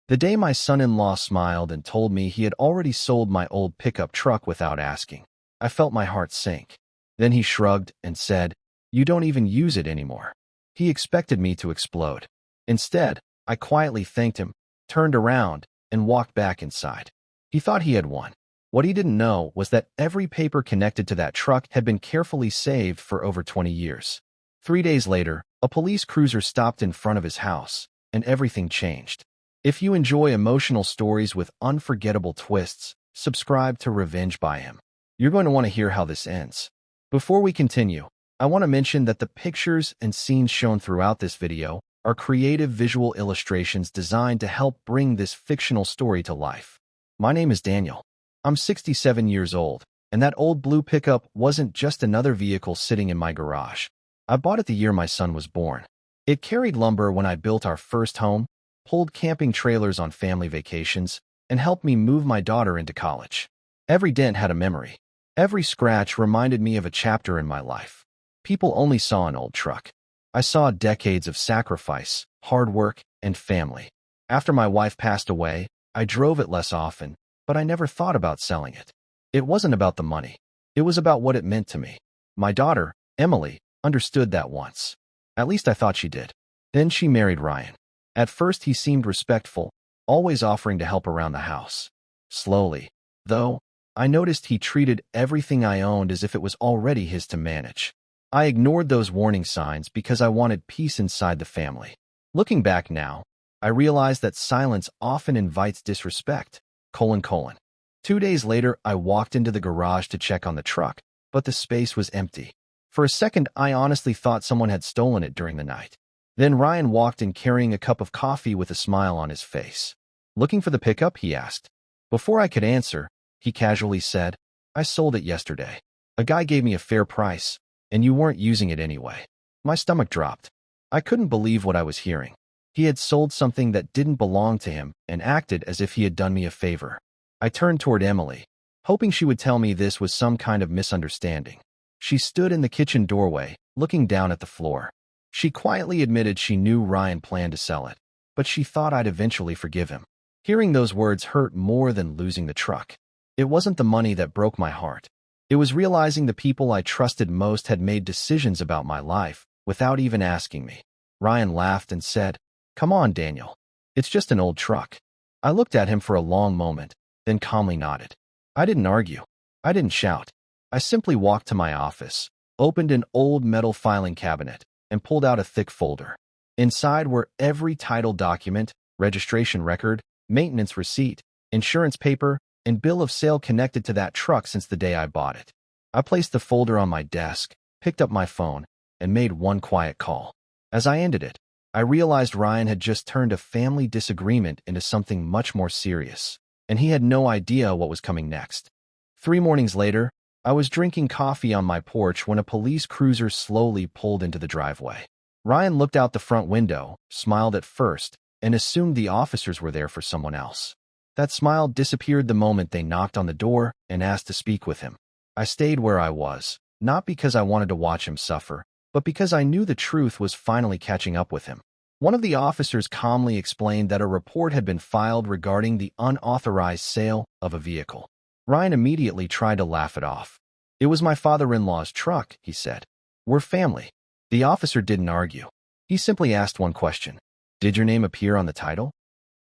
The day my son-in-law smiled and told me he had already sold my old pickup truck without asking, I felt my heart sink. Then he shrugged and said, "You don't even use it anymore." He expected me to explode. Instead, I quietly thanked him, turned around, and walked back inside. He thought he had won. What he didn't know was that every paper connected to that truck had been carefully saved for over 20 years. 3 days later, a police cruiser stopped in front of his house, and everything changed. If you enjoy emotional stories with unforgettable twists, subscribe to Revenge by Him. You're going to want to hear how this ends. Before we continue, I want to mention that the pictures and scenes shown throughout this video are creative visual illustrations designed to help bring this fictional story to life. My name is Daniel. I'm 67 years old, and that old blue pickup wasn't just another vehicle sitting in my garage. I bought it the year my son was born. It carried lumber when I built our first home, pulled camping trailers on family vacations, and helped me move my daughter into college. Every dent had a memory. Every scratch reminded me of a chapter in my life. People only saw an old truck. I saw decades of sacrifice, hard work, and family. After my wife passed away, I drove it less often, but I never thought about selling it. It wasn't about the money. It was about what it meant to me. My daughter, Emily, understood that once. At least I thought she did. Then she married Ryan. At first he seemed respectful, always offering to help around the house. Slowly, though, I noticed he treated everything I owned as if it was already his to manage. I ignored those warning signs because I wanted peace inside the family. Looking back now, I realized that silence often invites disrespect. 2 days later, I walked into the garage to check on the truck, but the space was empty. For a second, I honestly thought someone had stolen it during the night. Then Ryan walked in carrying a cup of coffee with a smile on his face. "Looking for the pickup?" he asked. Before I could answer, he casually said, "I sold it yesterday. A guy gave me a fair price, and you weren't using it anyway." My stomach dropped. I couldn't believe what I was hearing. He had sold something that didn't belong to him and acted as if he had done me a favor. I turned toward Emily, hoping she would tell me this was some kind of misunderstanding. She stood in the kitchen doorway, looking down at the floor. She quietly admitted she knew Ryan planned to sell it, but she thought I'd eventually forgive him. Hearing those words hurt more than losing the truck. It wasn't the money that broke my heart. It was realizing the people I trusted most had made decisions about my life without even asking me. Ryan laughed and said, "Come on, Daniel. It's just an old truck." I looked at him for a long moment, then calmly nodded. I didn't argue. I didn't shout. I simply walked to my office, opened an old metal filing cabinet, and pulled out a thick folder. Inside were every title document, registration record, maintenance receipt, insurance paper, and bill of sale connected to that truck since the day I bought it. I placed the folder on my desk, picked up my phone, and made one quiet call. As I ended it, I realized Ryan had just turned a family disagreement into something much more serious, and he had no idea what was coming next. 3 mornings later, I was drinking coffee on my porch when a police cruiser slowly pulled into the driveway. Ryan looked out the front window, smiled at first, and assumed the officers were there for someone else. That smile disappeared the moment they knocked on the door and asked to speak with him. I stayed where I was, not because I wanted to watch him suffer, but because I knew the truth was finally catching up with him. One of the officers calmly explained that a report had been filed regarding the unauthorized sale of a vehicle. Ryan immediately tried to laugh it off. "It was my father-in-law's truck," he said. "We're family." The officer didn't argue. He simply asked one question. "Did your name appear on the title?"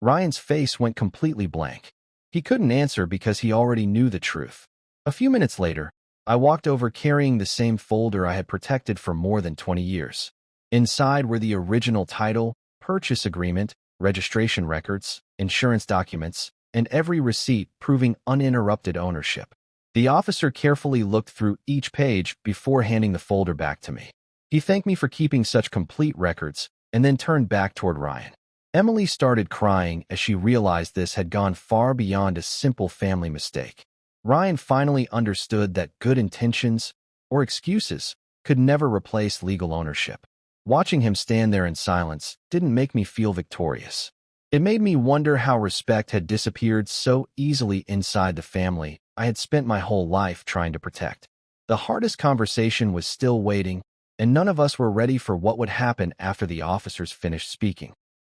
Ryan's face went completely blank. He couldn't answer because he already knew the truth. A few minutes later, I walked over carrying the same folder I had protected for more than 20 years. Inside were the original title, purchase agreement, registration records, insurance documents, and every receipt proving uninterrupted ownership. The officer carefully looked through each page before handing the folder back to me. He thanked me for keeping such complete records and then turned back toward Ryan. Emily started crying as she realized this had gone far beyond a simple family mistake. Ryan finally understood that good intentions, or excuses, could never replace legal ownership. Watching him stand there in silence didn't make me feel victorious. It made me wonder how respect had disappeared so easily inside the family I had spent my whole life trying to protect. The hardest conversation was still waiting, and none of us were ready for what would happen after the officers finished speaking.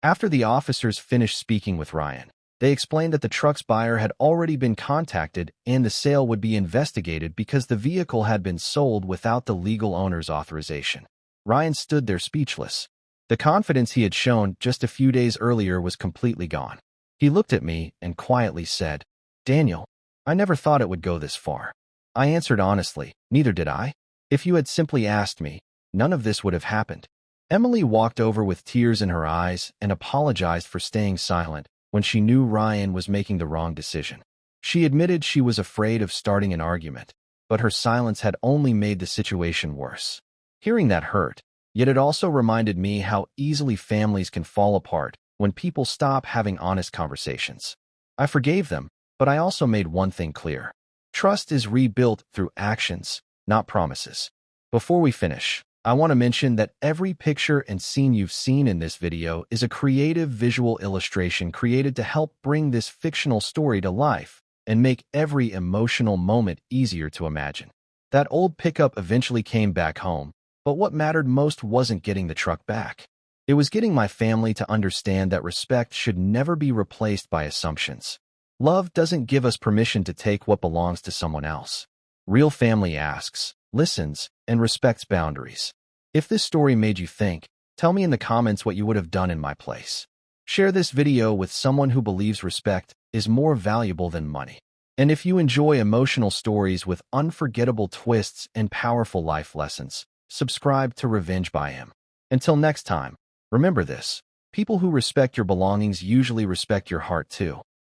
After the officers finished speaking with Ryan, they explained that the truck's buyer had already been contacted and the sale would be investigated because the vehicle had been sold without the legal owner's authorization. Ryan stood there speechless. The confidence he had shown just a few days earlier was completely gone. He looked at me and quietly said, "Daniel, I never thought it would go this far." I answered honestly, "Neither did I. If you had simply asked me, none of this would have happened." Emily walked over with tears in her eyes and apologized for staying silent when she knew Ryan was making the wrong decision. She admitted she was afraid of starting an argument, but her silence had only made the situation worse. Hearing that hurt, yet it also reminded me how easily families can fall apart when people stop having honest conversations. I forgave them, but I also made one thing clear. Trust is rebuilt through actions, not promises. Before we finish, I want to mention that every picture and scene you've seen in this video is a creative visual illustration created to help bring this fictional story to life and make every emotional moment easier to imagine. That old pickup eventually came back home, but what mattered most wasn't getting the truck back. It was getting my family to understand that respect should never be replaced by assumptions. Love doesn't give us permission to take what belongs to someone else. Real family asks, listens, and respects boundaries. If this story made you think, tell me in the comments what you would have done in my place. Share this video with someone who believes respect is more valuable than money. And if you enjoy emotional stories with unforgettable twists and powerful life lessons, subscribe to Revenge by Him. Until next time, remember this: people who respect your belongings usually respect your heart too.